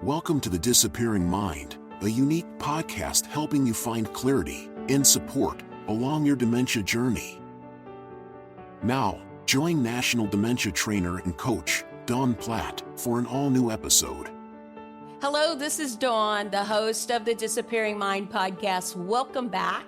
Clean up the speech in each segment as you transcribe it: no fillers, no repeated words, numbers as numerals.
Welcome to The Disappearing Mind, a unique podcast helping you find clarity and support along your dementia journey. Now, join National Dementia Trainer and Coach, Dawn Platt, for an all-new episode. Hello, this is Dawn, the host of the Disappearing Mind podcast. Welcome back.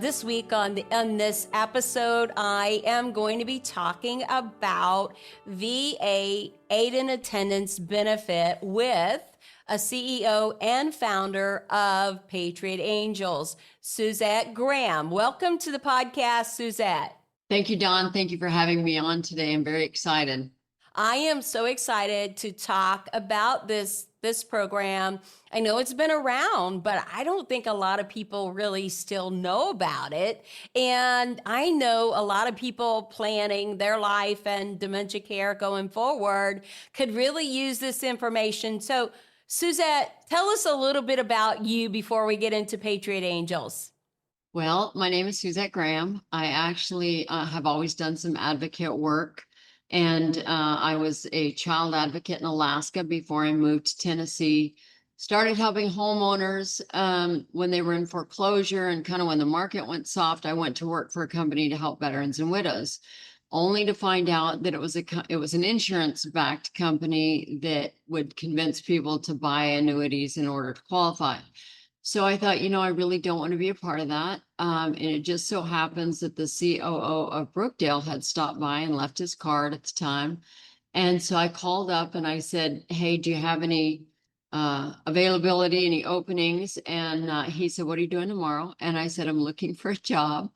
This week on this episode, I am going to be talking about VA aid and attendance benefit with a CEO and founder of Patriot Angels, Suzette Graham. Welcome to the podcast, Suzette. Thank you, Dawn. Thank you for having me on today. I'm very excited. I am so excited to talk about this program. I know it's been around, but I don't think a lot of people really still know about it. And I know a lot of people planning their life and dementia care going forward could really use this information. So, Suzette, tell us a little bit about you before we get into Patriot Angels. Well, my name is Suzette Graham. I actually have always done some advocate work. And I was a child advocate in Alaska before I moved to Tennessee. Started helping homeowners when they were in foreclosure, and kind of when the market went soft, I went to work for a company to help veterans and widows, only to find out that it was an insurance-backed company that would convince people to buy annuities in order to qualify. So I thought, I really don't want to be a part of that. And it just so happens that the COO of Brookdale had stopped by and left his card at the time. And so I called up and I said, hey, do you have any availability, any openings? And he said, what are you doing tomorrow? And I said, I'm looking for a job.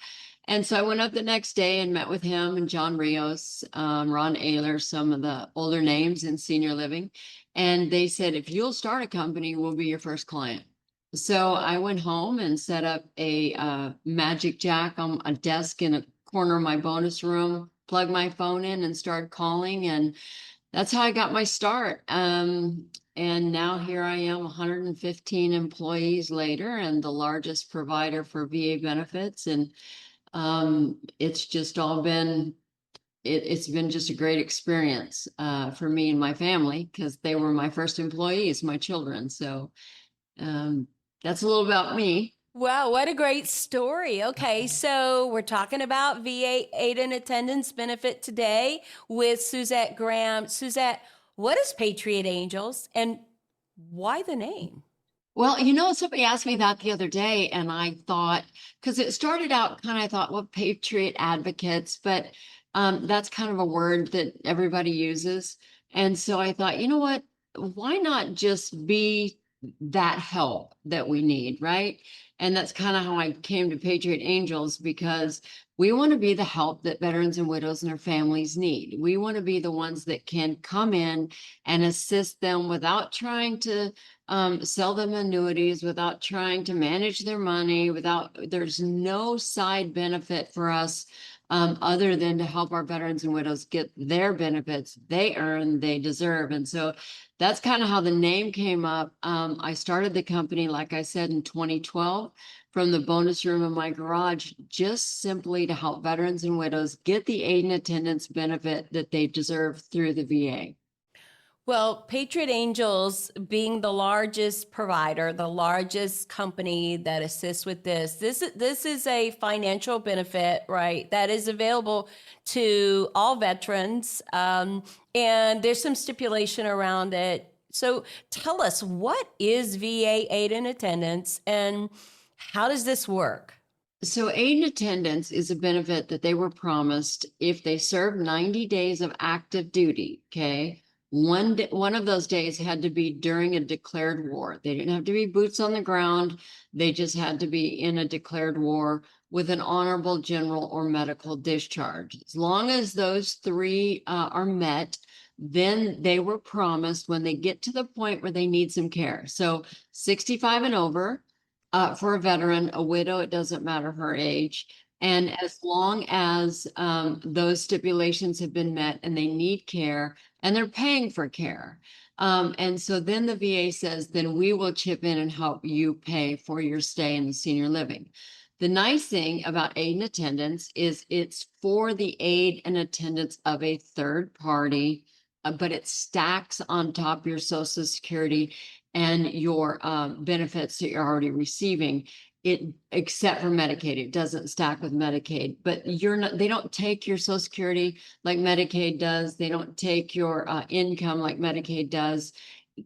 And so I went up the next day and met with him and John Rios, Ron Ayler, some of the older names in senior living. And they said, if you'll start a company, we'll be your first client. So I went home and set up a magic jack on a desk in a corner of my bonus room, plugged my phone in and started calling. And that's how I got my start. And now here I am, 115 employees later, and the largest provider for VA benefits. And it's just all been, it's been just a great experience for me and my family, because they were my first employees, my children. So that's a little about me. Wow, what a great story. Okay, so we're talking about VA aid and attendance benefit today with Suzette Graham. Suzette, what is Patriot Angels and why the name? Well, somebody asked me that the other day, and I thought, because it started out I thought, well, Patriot Advocates, but that's kind of a word that everybody uses. And so I thought, you know what, why not just be that help that we need, right? And that's kind of how I came to Patriot Angels, because we want to be the help that veterans and widows and their families need. We want to be the ones that can come in and assist them without trying to sell them annuities, without trying to manage their money, there's no side benefit for us other than to help our veterans and widows get their benefits they earn, they deserve. And so that's kind of how the name came up. I started the company, like I said, in 2012 from the bonus room in my garage, just simply to help veterans and widows get the aid and attendance benefit that they deserve through the VA. Well, Patriot Angels being the largest provider, the largest company that assists with this is a financial benefit, right? That is available to all veterans. And there's some stipulation around it. So tell us, what is VA aid and attendance and how does this work? So aid and attendance is a benefit that they were promised if they served 90 days of active duty, okay? One of those days had to be during a declared war. They didn't have to be boots on the ground. They just had to be in a declared war with an honorable general or medical discharge. As long as those three are met, then they were promised when they get to the point where they need some care. So 65 and over for a veteran, a widow, it doesn't matter her age. And as long as those stipulations have been met and they need care and they're paying for care. And so then the VA says, then we will chip in and help you pay for your stay in the senior living. The nice thing about aid and attendance is it's for the aid and attendance of a third party but it stacks on top of your Social Security and your benefits that you're already receiving. Except for Medicaid, it doesn't stack with Medicaid, but they don't take your Social Security like Medicaid does. They don't take your income like Medicaid does.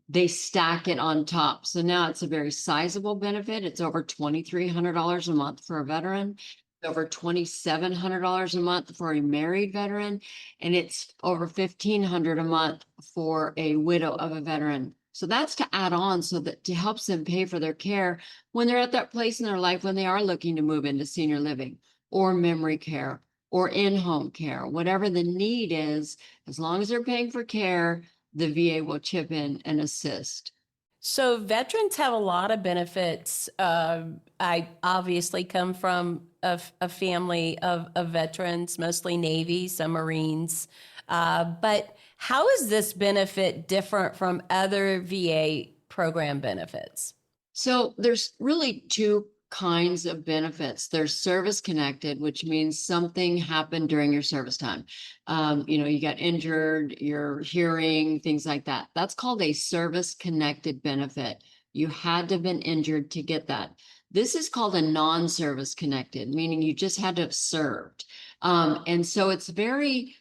They stack it on top. So now it's a very sizable benefit. It's over $2,300 a month for a veteran, over $2,700 a month for a married veteran, and it's over $1,500 a month for a widow of a veteran. So that's to add on so that to help them pay for their care when they're at that place in their life when they are looking to move into senior living or memory care or in-home care, whatever the need is, as long as they're paying for care, the VA will chip in and assist. So veterans have a lot of benefits. I obviously come from a family of veterans, mostly Navy, some Marines. But how is this benefit different from other VA program benefits? So there's really two kinds of benefits. There's service connected, which means something happened during your service time. You got injured, your hearing, things like that. That's called a service connected benefit. You had to have been injured to get that. This is called a non-service connected, meaning you just had to have served. And so it's very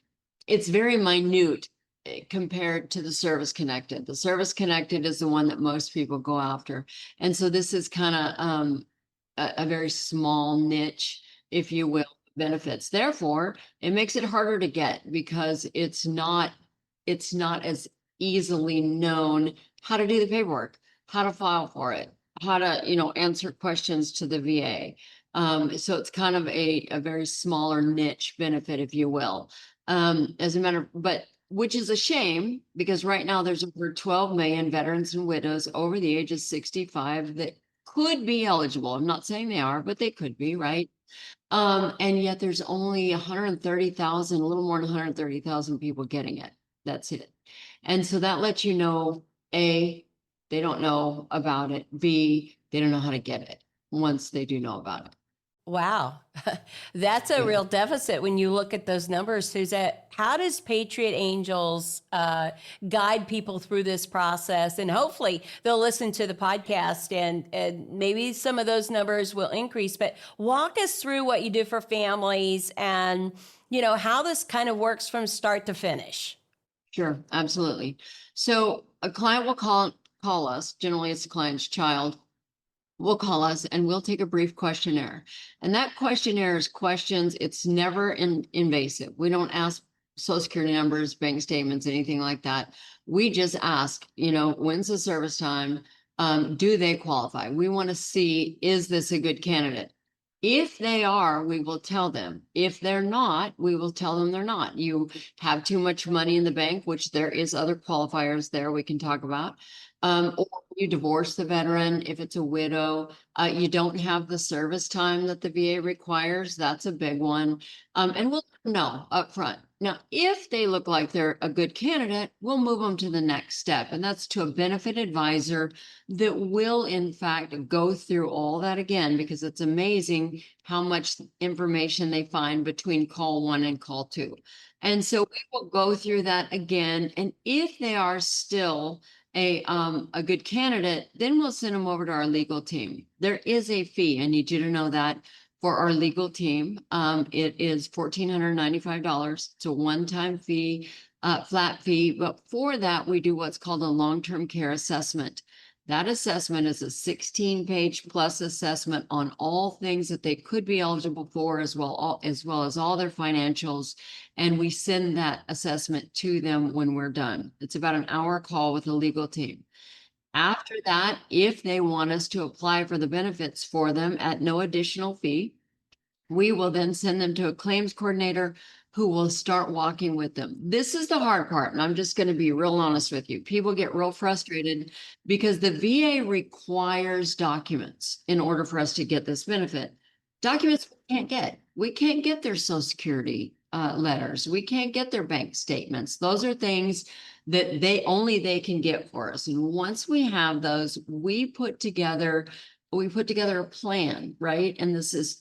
minute compared to the service connected. The service connected is the one that most people go after. And so this is kind of a very small niche, if you will, benefits. Therefore, it makes it harder to get because it's not as easily known how to do the paperwork, how to file for it, how to, answer questions to the VA. So it's kind of a very smaller niche benefit, if you will. Which is a shame because right now there's over 12 million veterans and widows over the age of 65 that could be eligible. I'm not saying they are, but they could be, right? And yet there's only 130,000, a little more than 130,000 people getting it. That's it. And so that lets you know, A, they don't know about it. B, they don't know how to get it once they do know about it. Wow. That's a real deficit when you look at those numbers, Suzette. How does Patriot Angels guide people through this process? And hopefully they'll listen to the podcast and maybe some of those numbers will increase. But walk us through what you do for families and, how this kind of works from start to finish. Sure, absolutely. So a client will call us. Generally, it's the client's child will call us and we'll take a brief questionnaire. And that questionnaire is questions. It's never invasive. We don't ask Social Security numbers, bank statements, anything like that. We just ask, when's the service time? Do they qualify? We want to see, is this a good candidate? If they are, we will tell them. If they're not, we will tell them they're not. You have too much money in the bank, which there is other qualifiers there we can talk about. Or you divorce the veteran if it's a widow. You don't have the service time that the VA requires. That's a big one. And we'll know up front. Now, if they look like they're a good candidate, we'll move them to the next step. And that's to a benefit advisor that will, in fact, go through all that again, because it's amazing how much information they find between call 1 and call 2. And so we will go through that again. And if they are still a good candidate, then we'll send them over to our legal team. There is a fee. I need you to know that for our legal team. It is $1,495. It's a one-time fee, flat fee. But for that, we do what's called a long-term care assessment. That assessment is a 16-page plus assessment on all things that they could be eligible for, as well as all their financials. And we send that assessment to them when we're done. It's about an hour call with the legal team. After that, if they want us to apply for the benefits for them at no additional fee, we will then send them to a claims coordinator who will start walking with them. This is the hard part, and I'm just going to be real honest with you. People get real frustrated because the VA requires documents in order for us to get this benefit. Documents we can't get. We can't get their Social Security letters. We can't get their bank statements. Those are things that they can get for us. And once we have those, we put together a plan, right? And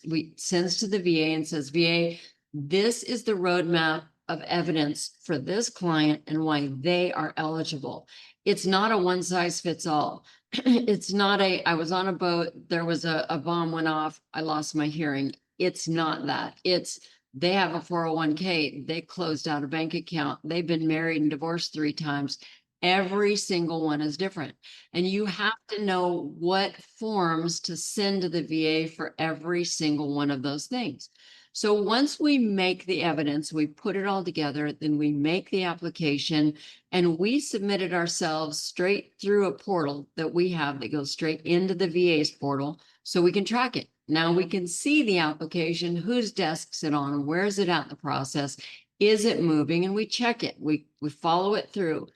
we sends to the VA and says, VA, this is the roadmap of evidence for this client and why they are eligible. It's not a one size fits all. It's not I was on a boat, there was a bomb went off, I lost my hearing. It's not that. It's they have a 401k, they closed out a bank account, they've been married and divorced 3 times. Every single one is different. And you have to know what forms to send to the VA for every single one of those things. So once we make the evidence, we put it all together, then we make the application and we submit it ourselves straight through a portal that we have that goes straight into the VA's portal so we can track it. Now we can see the application, whose desk's it on, where is it at in the process, is it moving, and we check it. We follow it through.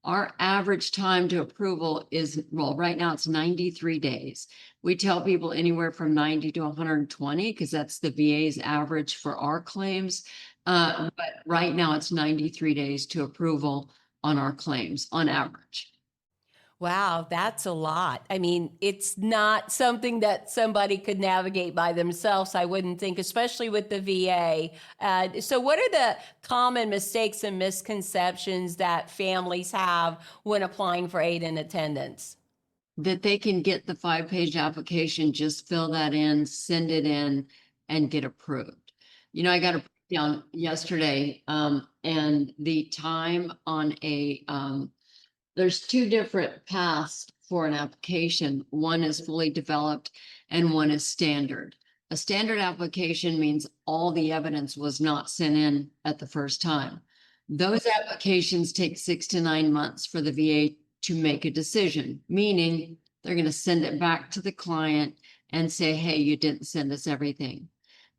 Our average time to approval is, well, right now it's 93 days. We tell people anywhere from 90 to 120 because that's the VA's average for our claims. But right now it's 93 days to approval on our claims on average. Wow, that's a lot. I mean, it's not something that somebody could navigate by themselves, I wouldn't think, especially with the VA. So, what are the common mistakes and misconceptions that families have when applying for aid and attendance? That they can get the 5-page application, just fill that in, send it in, and get approved. You know, I got a breakdown yesterday, and the time on there's 2 different paths for an application. One is fully developed and one is standard. A standard application means all the evidence was not sent in at the first time. Those applications take 6 to 9 months for the VA to make a decision, meaning they're going to send it back to the client and say, hey, you didn't send us everything.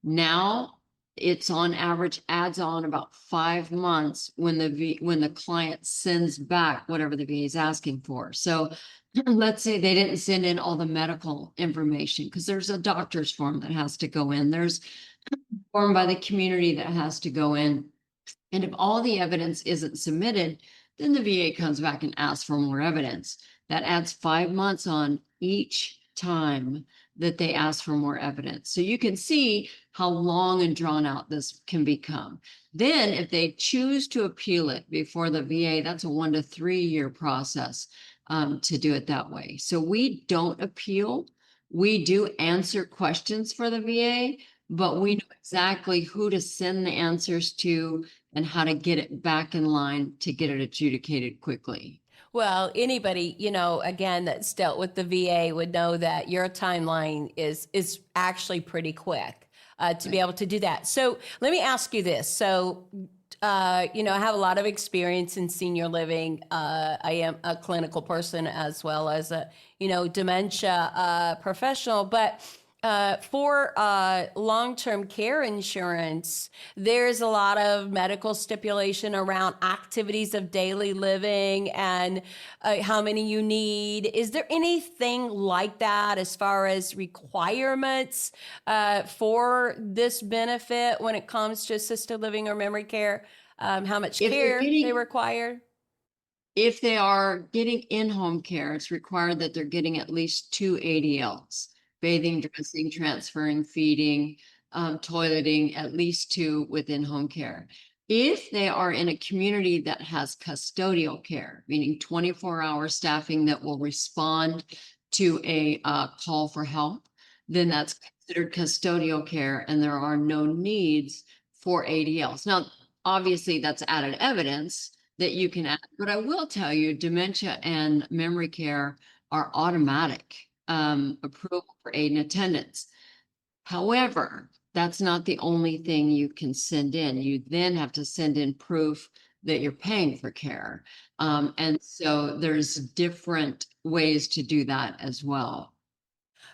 Now, it's on average adds on about 5 months when the client sends back whatever the VA is asking for. So let's say they didn't send in all the medical information because there's a doctor's form that has to go in. There's a form by the community that has to go in. And if all the evidence isn't submitted, then the VA comes back and asks for more evidence. That adds 5 months on each time that they ask for more evidence. So you can see how long and drawn out this can become. Then if they choose to appeal it before the VA, that's a 1 to 3 year process to do it that way. So we don't appeal. We do answer questions for the VA, but we know exactly who to send the answers to and how to get it back in line to get it adjudicated quickly. Well, anybody, again, that's dealt with the VA would know that your timeline is actually pretty quick to be able to do that. So let me ask you this. So, I have a lot of experience in senior living. I am a clinical person as well as a, dementia professional, but for long-term care insurance, there's a lot of medical stipulation around activities of daily living and how many you need. Is there anything like that as far as requirements for this benefit when it comes to assisted living or memory care? How much care they require? If they are getting in-home care, it's required that they're getting at least 2 ADLs. Bathing, dressing, transferring, feeding, toileting, at least 2 within home care. If they are in a community that has custodial care, meaning 24-hour staffing that will respond to a call for help, then that's considered custodial care and there are no needs for ADLs. Now, obviously that's added evidence that you can add, but I will tell you dementia and memory care are automatic approval for aid and attendance. However, that's not the only thing you can send in. You then have to send in proof that you're paying for care. And so there's different ways to do that as well.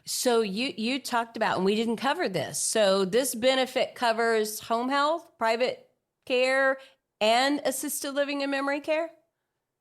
So you talked about, and we didn't cover this. So this benefit covers home health, private care, and assisted living and memory care?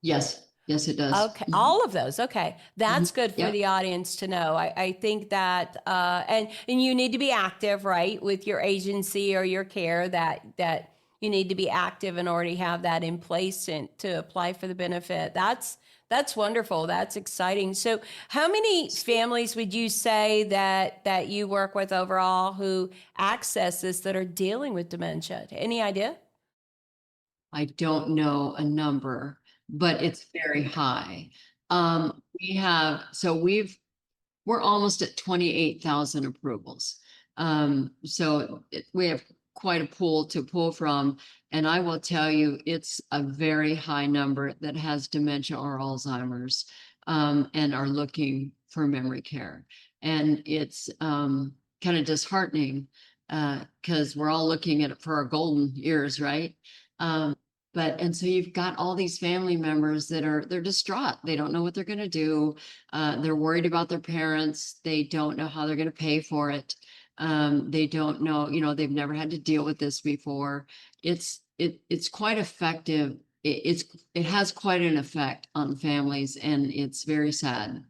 Yes. Yes, it does. Okay, all of those. Okay, that's good for Yep. the audience to know. I think that, and you need to be active, right, with your agency or your care. That you need to be active in order to have that in place and to apply for the benefit. That's wonderful. That's exciting. So, how many families would you say that you work with overall who access this that are dealing with dementia? Any idea? I don't know a number, but it's very high. We're almost at 28,000 approvals. We have quite a pool to pull from. And I will tell you, it's a very high number that has dementia or Alzheimer's, and are looking for memory care. And it's kind of disheartening because we're all looking at it for our golden years, right? And so you've got all these family members they're distraught. They don't know what they're going to do. They're worried about their parents. They don't know how they're going to pay for it. They don't know, they've never had to deal with this before. It's quite effective. It has quite an effect on families, and it's very sad.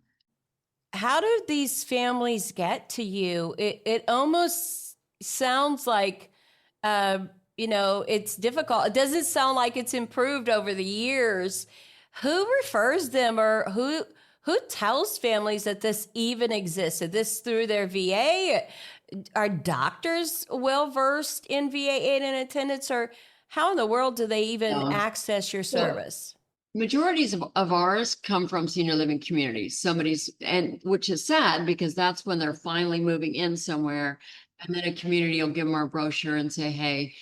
How do these families get to you? It almost sounds like, it's difficult. It doesn't sound like it's improved over the years. Who refers them, or who tells families that this even exists? Is this through their VA? Are doctors well versed in VA aid and attendance, or how in the world do they even access your service? Majorities of ours come from senior living communities. Which is sad because that's when they're finally moving in somewhere. And then a community will give them our brochure and say, hey,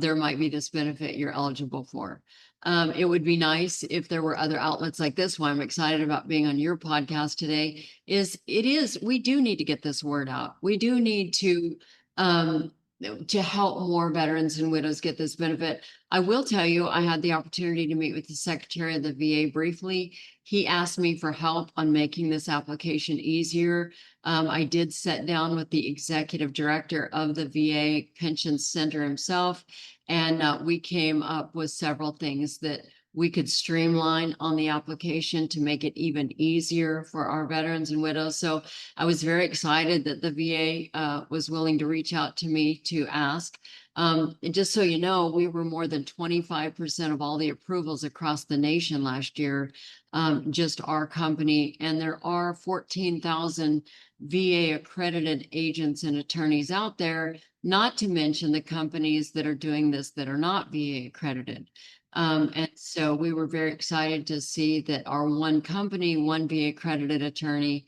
there might be this benefit you're eligible for. It would be nice if there were other outlets like this one. I'm excited about being on your podcast today. We do need to get this word out. We do need to help more veterans and widows get this benefit. I will tell you, I had the opportunity to meet with the Secretary of the VA briefly. He asked me for help on making this application easier. I did sit down with the executive director of the VA Pension Center himself, and we came up with several things that we could streamline on the application to make it even easier for our veterans and widows. So I was very excited that the VA was willing to reach out to me to ask. And just so you know, we were more than 25% of all the approvals across the nation last year, just our company. And there are 14,000 VA accredited agents and attorneys out there, not to mention the companies that are doing this that are not VA accredited. And so we were very excited to see that our one company, one VA accredited attorney,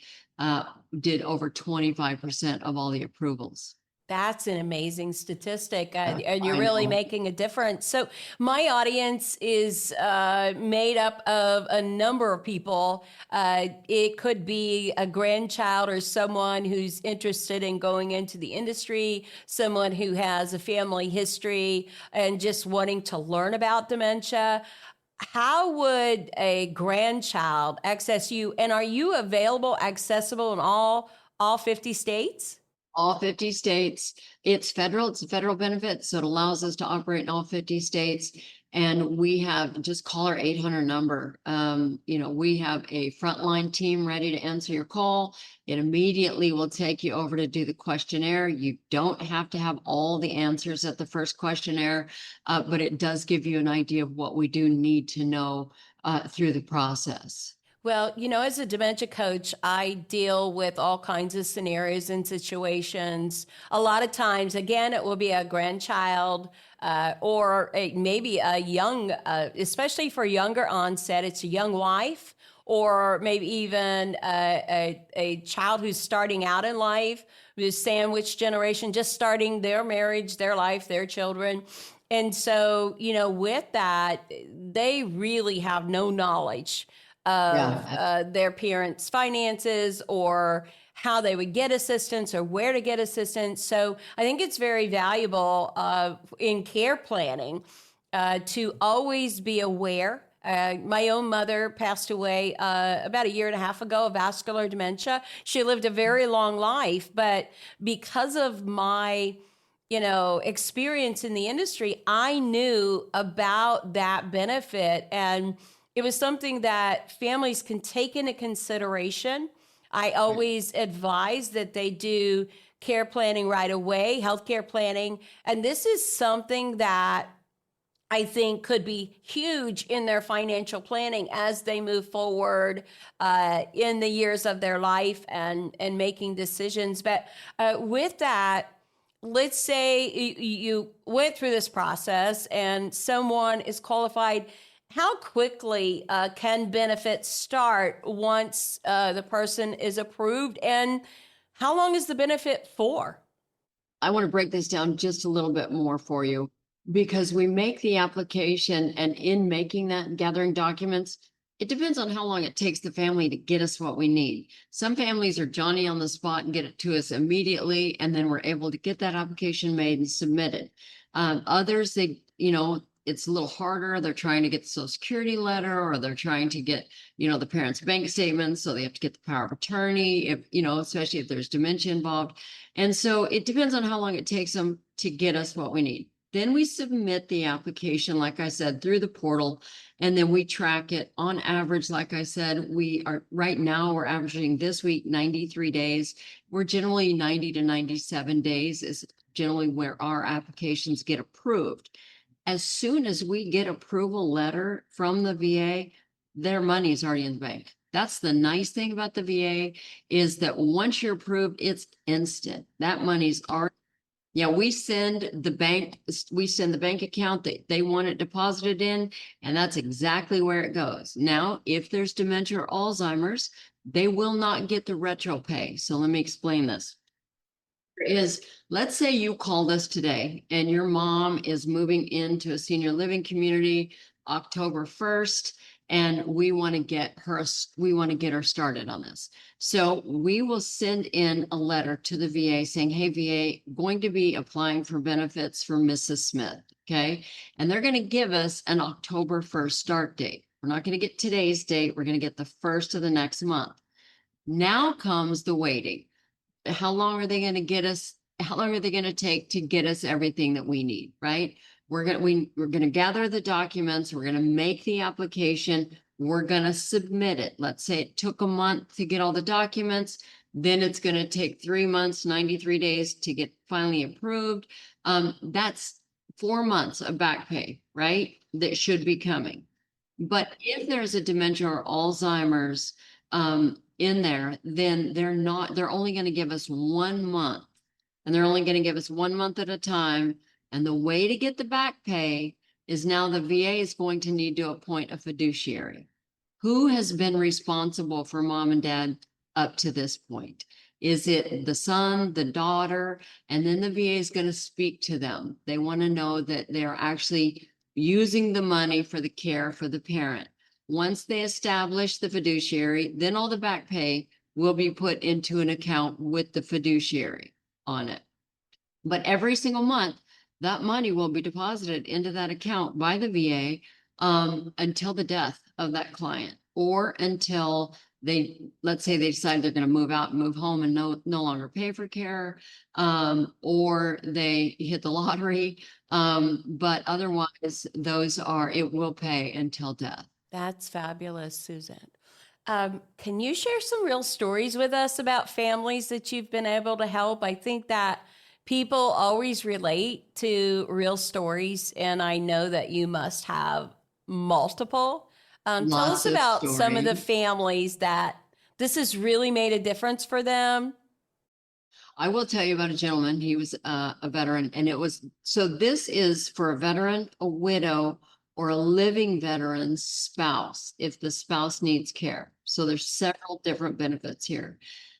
did over 25% of all the approvals. That's an amazing statistic, and you're I really know. making a difference. So, my audience is made up of a number of people. It could be a grandchild or someone who's interested in going into the industry, someone who has a family history and just wanting to learn about dementia. How would a grandchild access you? And are you accessible in all 50 states? All 50 states. It's a federal benefit, so it allows us to operate in all 50 states. And we have, just call our 800 number. We have a frontline team ready to answer your call. It immediately will take you over to do the questionnaire. You don't have to have all the answers at the first questionnaire, but it does give you an idea of what we do need to know through the process. Well, as a dementia coach, I deal with all kinds of scenarios and situations. A lot of times, again, it will be a grandchild or maybe a young, especially for younger onset, it's a young wife, or maybe even a child who's starting out in life, the sandwich generation, just starting their marriage, their life, their children. And so, with that, they really have no knowledge of their parents' finances or how they would get assistance or where to get assistance. So I think it's very valuable in care planning to always be aware. My own mother passed away about a year and a half ago of vascular dementia. She lived a very long life, but because of my experience in the industry, I knew about that benefit, and it was something that families can take into consideration. I always advise that they do care planning right away, healthcare planning. And this is something that I think could be huge in their financial planning as they move forward in the years of their life and making decisions. But with that, let's say you went through this process and someone is qualified. How quickly can benefits start once the person is approved? And how long is the benefit for? I want to break this down just a little bit more for you because we make the application, and in making that, gathering documents, it depends on how long it takes the family to get us what we need. Some families are Johnny on the spot and get it to us immediately, and then we're able to get that application made and submitted. Others, it's a little harder. They're trying to get the Social Security letter, or they're trying to get, the parents' bank statements. So they have to get the power of attorney, especially if there's dementia involved. And so it depends on how long it takes them to get us what we need. Then we submit the application, like I said, through the portal, and then we track it on average. Like I said, right now we're averaging this week 93 days. We're generally 90 to 97 days is generally where our applications get approved. As soon as we get approval letter from the VA, their money is already in the bank. That's the nice thing about the VA, is that once you're approved, it's instant. That money's already. Yeah, we send the bank account that they want it deposited in, and that's exactly where it goes. Now, if there's dementia or Alzheimer's, they will not get the retro pay. So let me explain this. Let's say you called us today and your mom is moving into a senior living community October 1st, and we want to get her started on this. So we will send in a letter to the VA saying, hey, VA, going to be applying for benefits for Mrs. Smith. Okay. And they're going to give us an October 1st start date. We're not going to get today's date. We're going to get the first of the next month. Now comes the waiting. How long are they going to get us? How long are they going to take to get us everything that we need, right? We're going to gather the documents. We're going to make the application. We're going to submit it. Let's say it took a month to get all the documents. Then it's going to take 3 months, 93 days to get finally approved. That's 4 months of back pay, right? That should be coming. But if there's a dementia or Alzheimer's, in there, then they're only going to give us 1 month, and they're only going to give us 1 month at a time. And the way to get the back pay is now the VA is going to need to appoint a fiduciary. Who has been responsible for mom and dad up to this point? Is it the son, the daughter? And then the VA is going to speak to them. They want to know that they're actually using the money for the care for the parent. Once they establish the fiduciary, then all the back pay will be put into an account with the fiduciary on it. But every single month, that money will be deposited into that account by the VA until the death of that client, or until let's say they decide they're going to move out and move home and no longer pay for care, or they hit the lottery. But otherwise, it will pay until death. That's fabulous, Suzette. Can you share some real stories with us about families that you've been able to help? I think that people always relate to real stories, and I know that you must have multiple. Tell us about some of the families that this has really made a difference for them. I will tell you about a gentleman. He was a veteran, and this is for a veteran, a widow, or a living veteran's spouse, if the spouse needs care. So there's several different benefits here.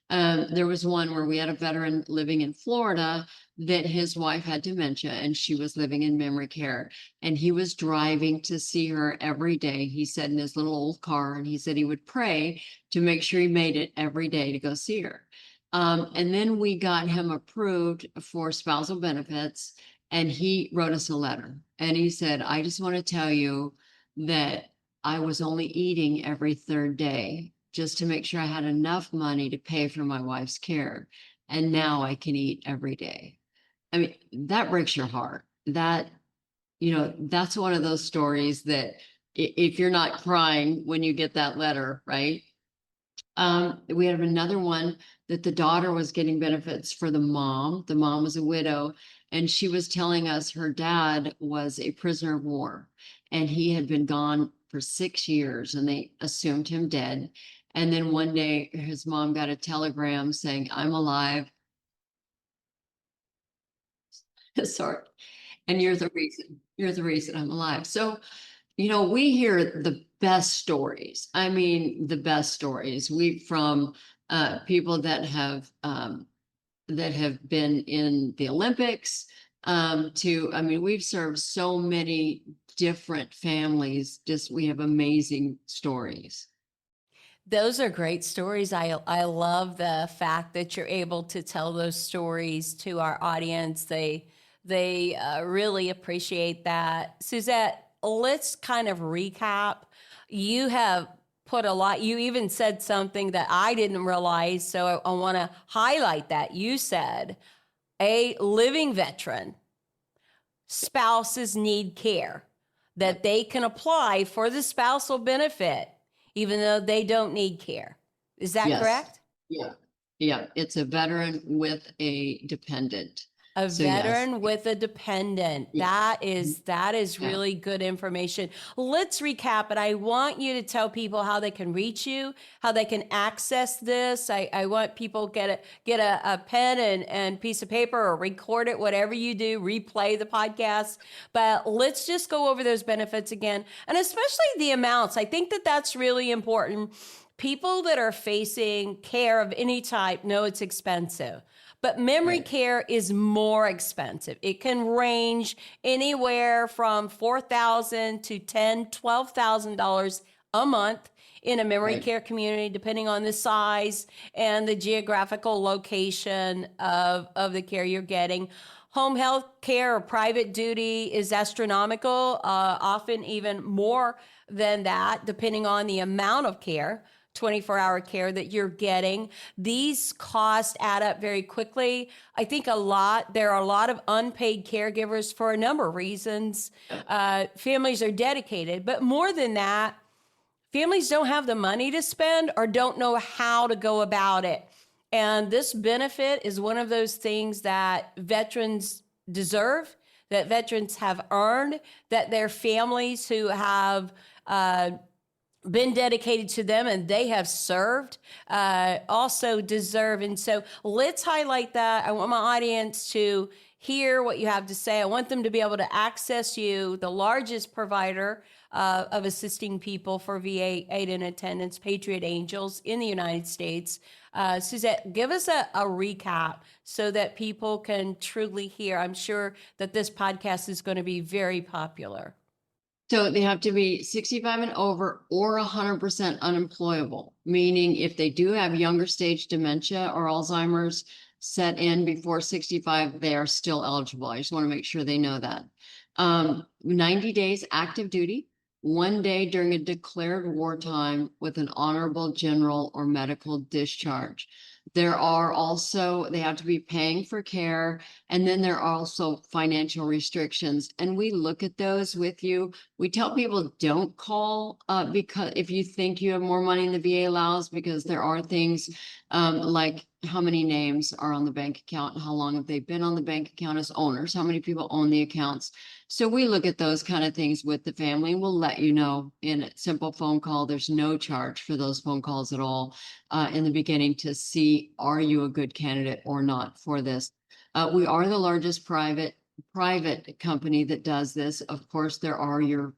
There was one where we had a veteran living in Florida that his wife had dementia and she was living in memory care, and he was driving to see her every day. He said, in his little old car, and he said he would pray to make sure he made it every day to go see her. And then we got him approved for spousal benefits, and he wrote us a letter, and he said, I just want to tell you that I was only eating every third day just to make sure I had enough money to pay for my wife's care. And now I can eat every day. I mean, that breaks your heart. That's one of those stories that if you're not crying when you get that letter, right? We have another one that the daughter was getting benefits for the mom. The mom was a widow, and she was telling us her dad was a prisoner of war, and he had been gone for 6 years, and they assumed him dead. And then one day his mom got a telegram saying, I'm alive. Sorry. And you're the reason I'm alive. So, we hear the best stories. I mean, the best stories. From people that have been in the Olympics, I mean, we've served so many different families. We have amazing stories. Those are great stories. I love the fact that you're able to tell those stories to our audience. They really appreciate that. Suzette, let's kind of recap. You have put a lot. You even said something that I didn't realize, so I want to highlight that. You said a living veteran spouses need care, that they can apply for the spousal benefit even though they don't need care. Is that Yes. correct? Yeah. Yeah. It's a veteran with a dependent. A So, yes. veteran with a dependent. Yeah. That is Yeah. really good information. Let's recap it. I want you to tell people how they can reach you, how they can access this. I want people get a pen and piece of paper, or record it, whatever you do, replay the podcast. But let's just go over those benefits again, and especially the amounts. I think that that's really important. People that are facing care of any type know it's expensive. But memory Right. care is more expensive. It can range anywhere from $4,000 to $10,000, $12,000 a month in a memory Right. care community, depending on the size and the geographical location of the care you're getting. Home health care or private duty is astronomical, often even more than that, depending on the amount of care. 24-hour care that you're getting. These costs add up very quickly. I think there are a lot of unpaid caregivers for a number of reasons. Families are dedicated, but more than that, families don't have the money to spend or don't know how to go about it. And this benefit is one of those things that veterans deserve, that veterans have earned, that their families who have been dedicated to them and they have served also deserve. And so let's highlight that. I want my audience to hear what you have to say. I want them to be able to access you, the largest provider of assisting people for VA aid and attendance, Patriot Angels in the United States. Suzette, give us a recap so that people can truly hear. I'm sure that this podcast is going to be very popular. So they have to be 65 and over or 100% unemployable, meaning if they do have younger stage dementia or Alzheimer's set in before 65, they are still eligible. I just want to make sure they know that. 90 days active duty, 1 day during a declared wartime with an honorable general or medical discharge. They have to be paying for care. And then there are also financial restrictions. And we look at those with you. We tell people don't call because if you think you have more money than the VA allows, because there are things like how many names are on the bank account, how long have they been on the bank account as owners, how many people own the accounts. So we look at those kind of things with the family, and we'll let you know in a simple phone call. There's no charge for those phone calls at all in the beginning to see, are you a good candidate or not for this? We are the largest private company that does this. Of course, there are your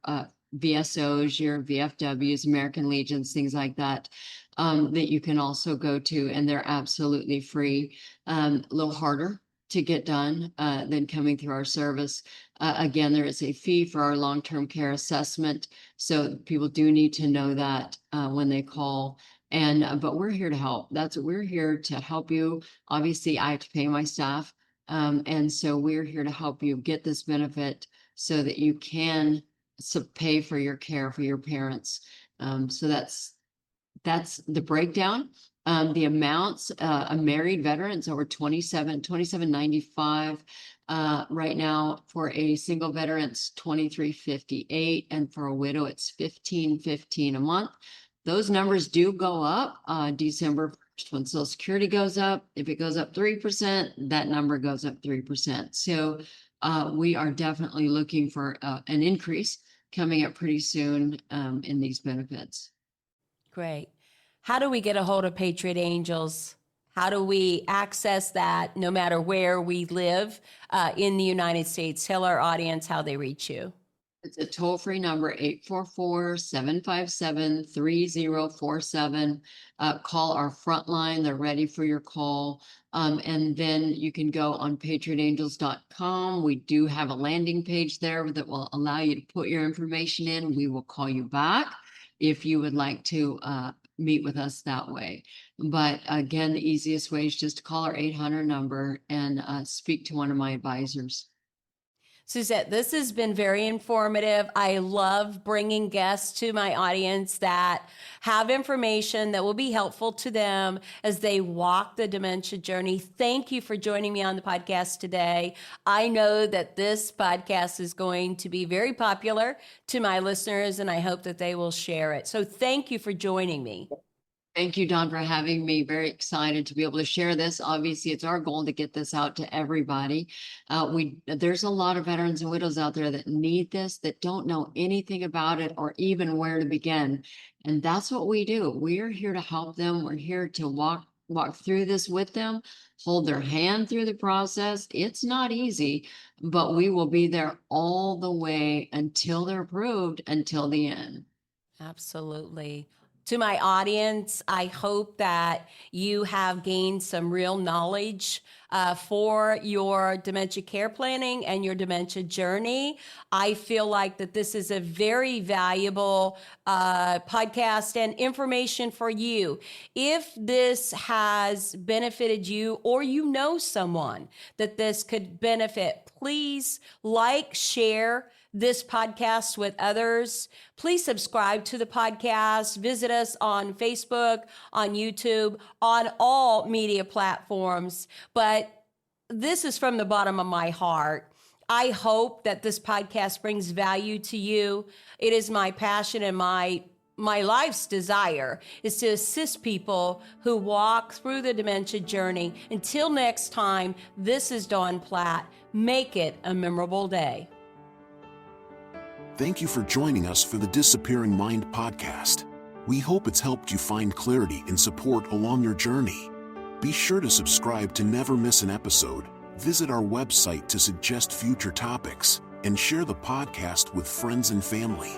VSOs, your VFWs, American Legions, things like that, that you can also go to, and they're absolutely free. A little harder to get done than coming through our service. Again, there is a fee for our long-term care assessment. So people do need to know that when they call. But we're here to help. We're here to help you. Obviously, I have to pay my staff. And so we're here to help you get this benefit so that you can pay for your care for your parents. So that's the breakdown. The amounts, a married veteran is over 27.95. Right now for a single veteran, it's 23.58. And for a widow, it's 15.15 a month. Those numbers do go up December 1st when Social Security goes up. If it goes up 3%, that number goes up 3%. So we are definitely looking for an increase coming up pretty soon in these benefits. Great. How do we get a hold of Patriot Angels? How do we access that no matter where we live in the United States? Tell our audience how they reach you. It's a toll-free number, 844-757-3047. Call our front line. They're ready for your call. And then you can go on patriotangels.com. We do have a landing page there that will allow you to put your information in. We will call you back if you would like to meet with us that way. But again, the easiest way is just to call our 800 number and speak to one of my advisors. Suzette, this has been very informative. I love bringing guests to my audience that have information that will be helpful to them as they walk the dementia journey. Thank you for joining me on the podcast today. I know that this podcast is going to be very popular to my listeners, and I hope that they will share it. So thank you for joining me. Thank you, Dawn, for having me. Very excited to be able to share this. Obviously, it's our goal to get this out to everybody. There's a lot of veterans and widows out there that need this, that don't know anything about it or even where to begin. And that's what we do. We're here to help them. We're here to walk through this with them, hold their hand through the process. It's not easy, but we will be there all the way until they're approved, until the end. Absolutely. To my audience, I hope that you have gained some real knowledge for your dementia care planning and your dementia journey. I feel like that this is a very valuable podcast and information for you. If this has benefited you or you know someone that this could benefit, please like, share this podcast with others. Please subscribe to the podcast. Visit us on Facebook, on YouTube, on all media platforms. But this is from the bottom of my heart. I hope that this podcast brings value to you. It is my passion and my life's desire is to assist people who walk through the dementia journey. Until next time, this is Dawn Platt. Make it a memorable day. Thank you for joining us for the Disappearing Mind podcast. We hope it's helped you find clarity and support along your journey. Be sure to subscribe to never miss an episode, visit our website to suggest future topics, and share the podcast with friends and family.